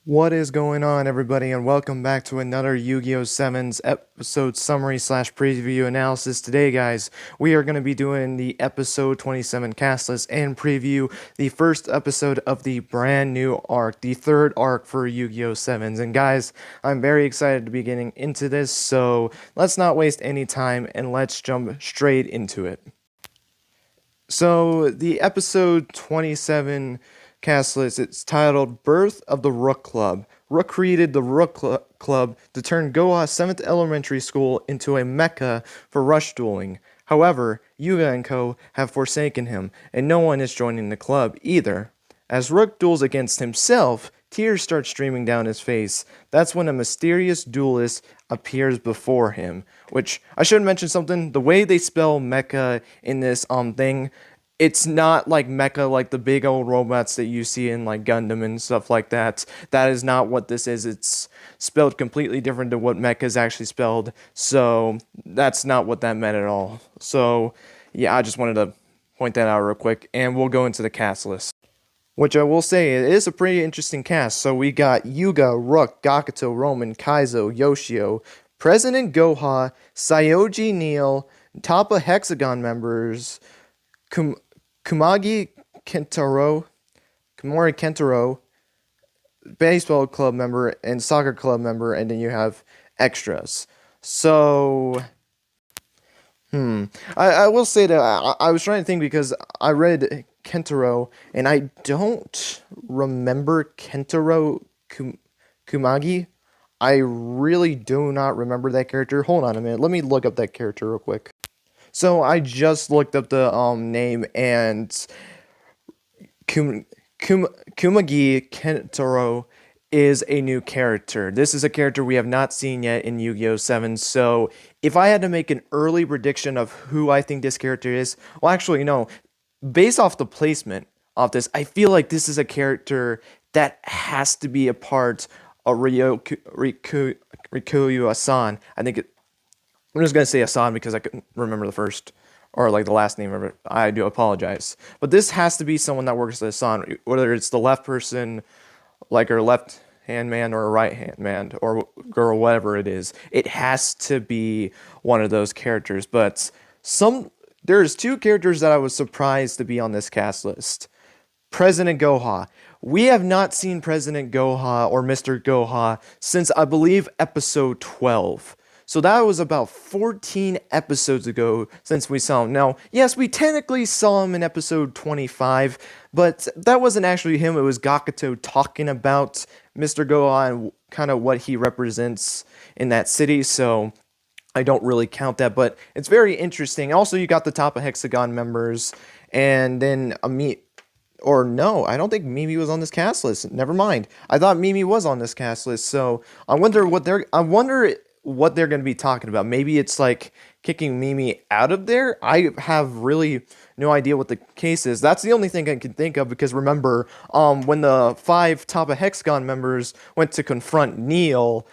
What is going on, everybody, and welcome back to another Yu-Gi-Oh! Sevens episode summary slash preview analysis. Today, guys, we are going to be doing the episode 27 cast list and preview the first episode of the brand new arc, the third arc for Yu-Gi-Oh! Sevens. And guys, I'm very excited to be getting into this, so let's not waste any time and let's jump straight into it. So, the episode 27 cast list, it's titled Birth of the Rook Club. Rook created the Rook Club to turn Goha's 7th elementary school into a mecca for rush dueling. However, Yuga and co. have forsaken him, and no one is joining the club either. As Rook duels against himself, tears start streaming down his face. That's when a mysterious duelist appears before him. Which, I should mention something, the way they spell mecha in this thing, it's not like mecha like the big old robots that you see in like Gundam and stuff like that. That is not what this is. It's spelled completely different to what mecha is actually spelled. So that's not what that meant at all. So yeah, I just wanted to point that out real quick, and we'll go into the cast list. Which I will say, it is a pretty interesting cast. So we got Yuga, Rook, Gakuto, Roman, Kaizo, Yoshio, President Goha, Sayoji Neil, Toppa Hexagon members, Kumagi Kenturo, Komori Kenturo, baseball club member, and soccer club member, and then you have extras. So, I will say that I was trying to think because I read Kenturo, and I don't remember Kenturo Kumagi. I really do not remember that character. Hold on a minute. Let me look up that character real quick. So I just looked up the name, and Kumagi Kentaro is a new character. This is a character we have not seen yet in Yu-Gi-Oh! 7, so if I had to make an early prediction of who I think this character is, well, actually, no. Based off the placement of this, I feel like this is a character that has to be a part of Rikuyu Asan. I'm just going to say Asan because I couldn't remember the first, or like the last name of it. I do apologize. But this has to be someone that works as Asan, whether it's the left person, like her left hand man, or a right hand man, or girl, whatever it is. It has to be one of those characters. But there's two characters that I was surprised to be on this cast list. President Goha. We have not seen President Goha or Mr. Goha since, I believe, episode 12. So that was about 14 episodes ago since we saw him. Now, yes, we technically saw him in episode 25, but that wasn't actually him. It was Gakuto talking about Mr. Gohan and kind of what he represents in that city, so I don't really count that, but it's very interesting. Also, you got the Toppa Hexagon members, and then no, I don't think Mimi was on this cast list. Never mind. I thought Mimi was on this cast list, so I wonder what they're going to be talking about. Maybe it's like kicking Mimi out of there. I have really no idea what the case is. That's the only thing I can think of, because remember, when the 5 Toppa Hexagon members went to confront Neil,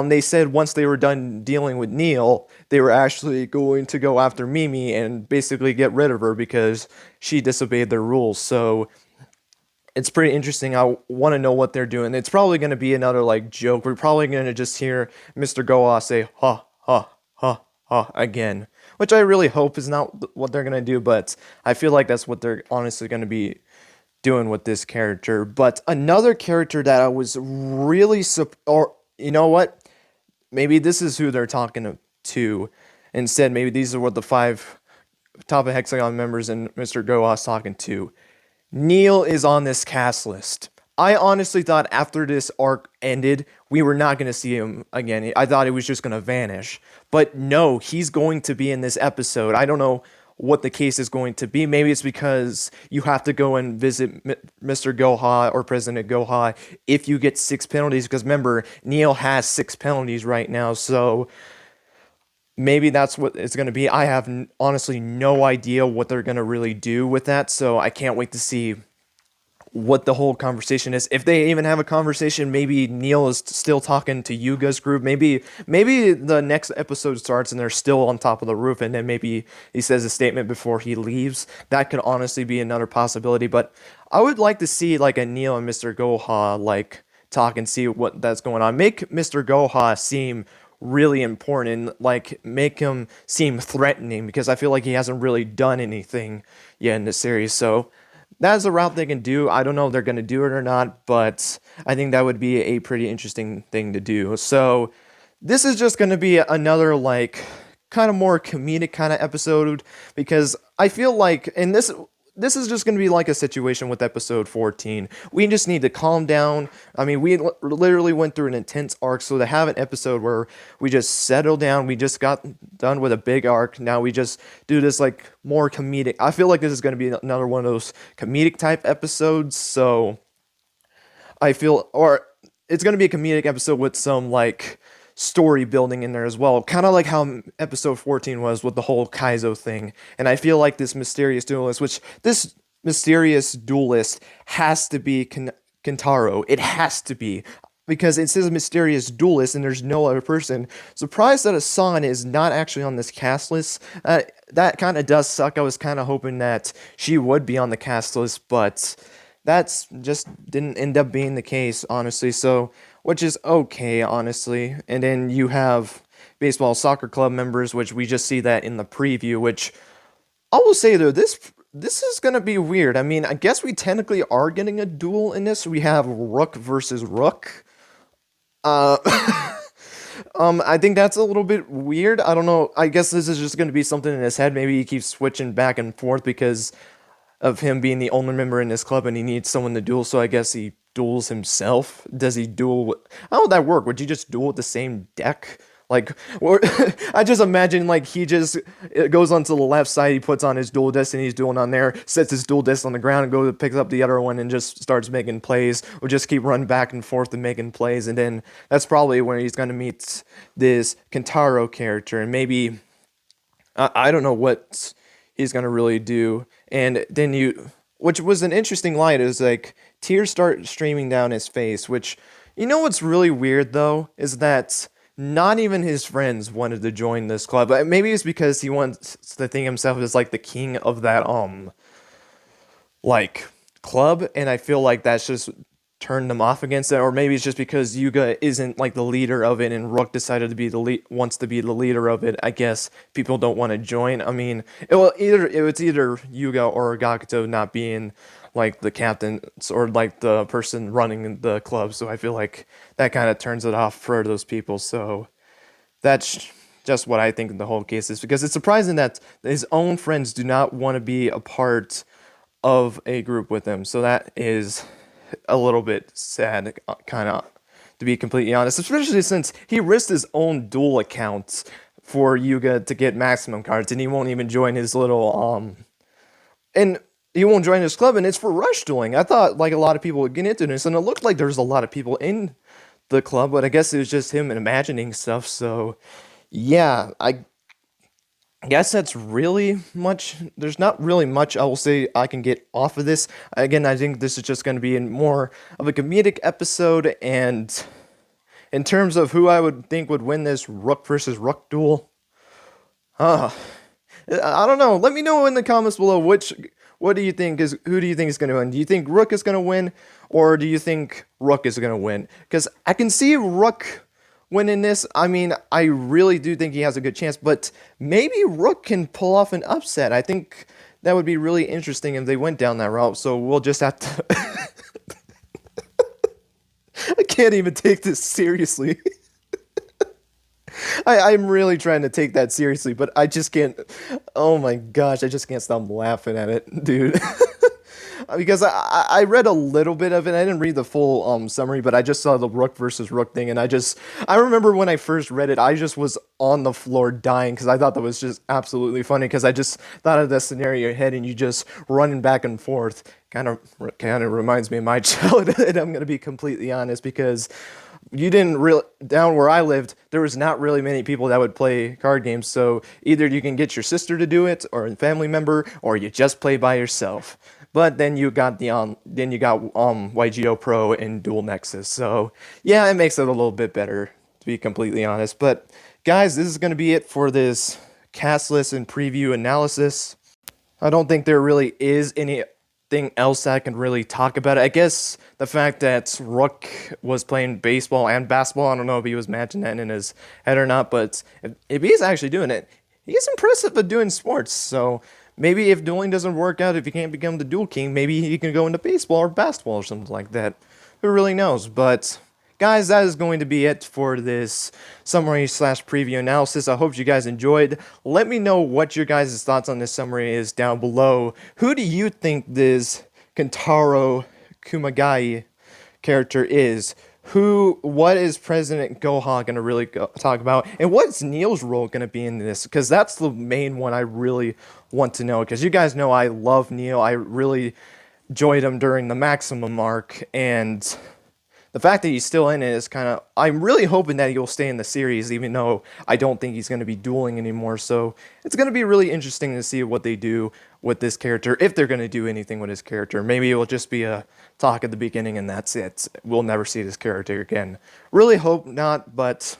they said once they were done dealing with Neil, they were actually going to go after Mimi and basically get rid of her because she disobeyed their rules. So it's pretty interesting. I want to know what they're doing. It's probably going to be another like joke. We're probably going to just hear Mr. Goa say ha ha ha ha again, which I really hope is not what they're going to do, but I feel like that's what they're honestly going to be doing with this character. But another character that I was really or you know what? Maybe this is who they're talking to instead. Maybe these are what the 5 Toppa Hexagon members and Mr. Goha's talking to. Neil is on this cast list. I honestly thought after this arc ended, we were not going to see him again. I thought it was just going to vanish. But no, he's going to be in this episode. I don't know what the case is going to be. Maybe it's because you have to go and visit Mr. Goha or President Goha if you get 6 penalties. Because remember, Neil has 6 penalties right now. So maybe that's what it's going to be. I have honestly no idea what they're going to really do with that, so I can't wait to see what the whole conversation is. If they even have a conversation, maybe Neil is still talking to Yuga's group. Maybe the next episode starts and they're still on top of the roof, and then maybe he says a statement before he leaves. That could honestly be another possibility, but I would like to see like a Neil and Mr. Goha like talk and see what that's going on. Make Mr. Goha seem really important, like make him seem threatening, because I feel like he hasn't really done anything yet in the series. So that's a route they can do. I don't know if they're going to do it or not, but I think that would be a pretty interesting thing to do. So this is just going to be another like kind of more comedic kind of episode, because I feel like in this is just going to be like a situation with episode 14. We just need to calm down. I mean, we literally went through an intense arc, so to have an episode where we just settle down, we just got done with a big arc, now we just do this like more comedic. I feel like this is going to be another one of those comedic type episodes, so I feel, or it's going to be a comedic episode with some like story building in there as well, kind of like how episode 14 was with the whole Kaizo thing. And I feel like this mysterious duelist has to be Kentaro. It has to be, because it says mysterious duelist and there's no other person. Surprised that Asan is not actually on this cast list. That kind of does suck. I was kind of hoping that she would be on the cast list, but that's just didn't end up being the case, honestly. So, which is okay, honestly. And then you have baseball soccer club members, which we just see that in the preview, which I will say though, this is gonna be weird. I mean, I guess we technically are getting a duel in this. We have Rook versus Rook. I think that's a little bit weird. I don't know. I guess this is just gonna be something in his head. Maybe he keeps switching back and forth because of him being the only member in his club and he needs someone to duel, so I guess he duels himself. Does he duel? How would that work? Would you just duel with the same deck? Like, or I just imagine like he just goes onto the left side, he puts on his dual disc and he's dueling on there, sets his dual disc on the ground and goes picks up the other one and just starts making plays, or just keep running back and forth and making plays. And then that's probably where he's going to meet this Kentaro character, and maybe I don't know what he's going to really do. And then which was an interesting line, is like tears start streaming down his face, which, you know what's really weird though, is that not even his friends wanted to join this club. Maybe it's because he wants to think himself as like the king of that like club, and I feel like that's just turned them off against it. Or maybe it's just because Yuga isn't like the leader of it and Rook decided to be wants to be the leader of it. I guess people don't want to join. I mean, it's either Yuga or Gakuto not being like the captain or like the person running the club, so I feel like that kind of turns it off for those people. So that's just what I think the whole case is, because it's surprising that his own friends do not want to be a part of a group with him. So that is a little bit sad, kind of, to be completely honest, especially since he risked his own duel accounts for Yuga to get maximum cards, and he won't even join his little and he won't join his club, and it's for rush dueling. I thought like a lot of people would get into this, and it looked like there's a lot of people in the club, but I guess it was just him imagining stuff. So yeah, I guess that's really much. There's not really much I will say I can get off of this. Again, I think this is just going to be more of a comedic episode, and in terms of who I would think would win this Rook versus Rook duel, I don't know. Let me know in the comments below who do you think is going to win? Do you think Rook is going to win, or do you think Rook is going to win? Because I can see Rook winning this. I mean, I really do think he has a good chance, but maybe Rook can pull off an upset. I think that would be really interesting if they went down that route. So we'll just have to. I can't even take this seriously. I'm really trying to take that seriously, but I just can't. Oh my gosh, I just can't stop laughing at it, dude. Because I read a little bit of it. I didn't read the full summary, but I just saw the Rook versus Rook thing, and I remember when I first read it, I just was on the floor dying because I thought that was just absolutely funny, because I just thought of that scenario ahead and you just running back and forth. Kind of reminds me of my childhood, I'm going to be completely honest, because you didn't really, down where I lived, there was not really many people that would play card games, so either you can get your sister to do it, or a family member, or you just play by yourself. But then you got YGO Pro and Dual Nexus, so yeah, it makes it a little bit better, to be completely honest. But guys, this is going to be it for this cast list and preview analysis. I don't think there really is anything anything else that I can really talk about it. I guess the fact that Rook was playing baseball and basketball, I don't know if he was matching that in his head or not, but if he's actually doing it, he's impressive at doing sports. So maybe if dueling doesn't work out, if he can't become the duel king, maybe he can go into baseball or basketball or something like that. Who really knows? But guys, that is going to be it for this summary slash preview analysis. I hope you guys enjoyed. Let me know what your guys' thoughts on this summary is down below. Who do you think this Kenturo Kumagi character is? What is President Gohan going to really talk about? And what's Neil's role going to be in this? Because that's the main one I really want to know. Because you guys know I love Neil. I really enjoyed him during the Maximum arc. And the fact that he's still in it is kind of... I'm really hoping that he'll stay in the series, even though I don't think he's going to be dueling anymore. So it's going to be really interesting to see what they do with this character, if they're going to do anything with his character. Maybe it will just be a talk at the beginning and that's it. We'll never see this character again. Really hope not, but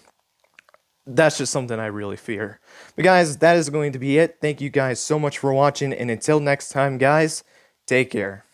that's just something I really fear. But guys, that is going to be it. Thank you guys so much for watching, and until next time, guys, take care.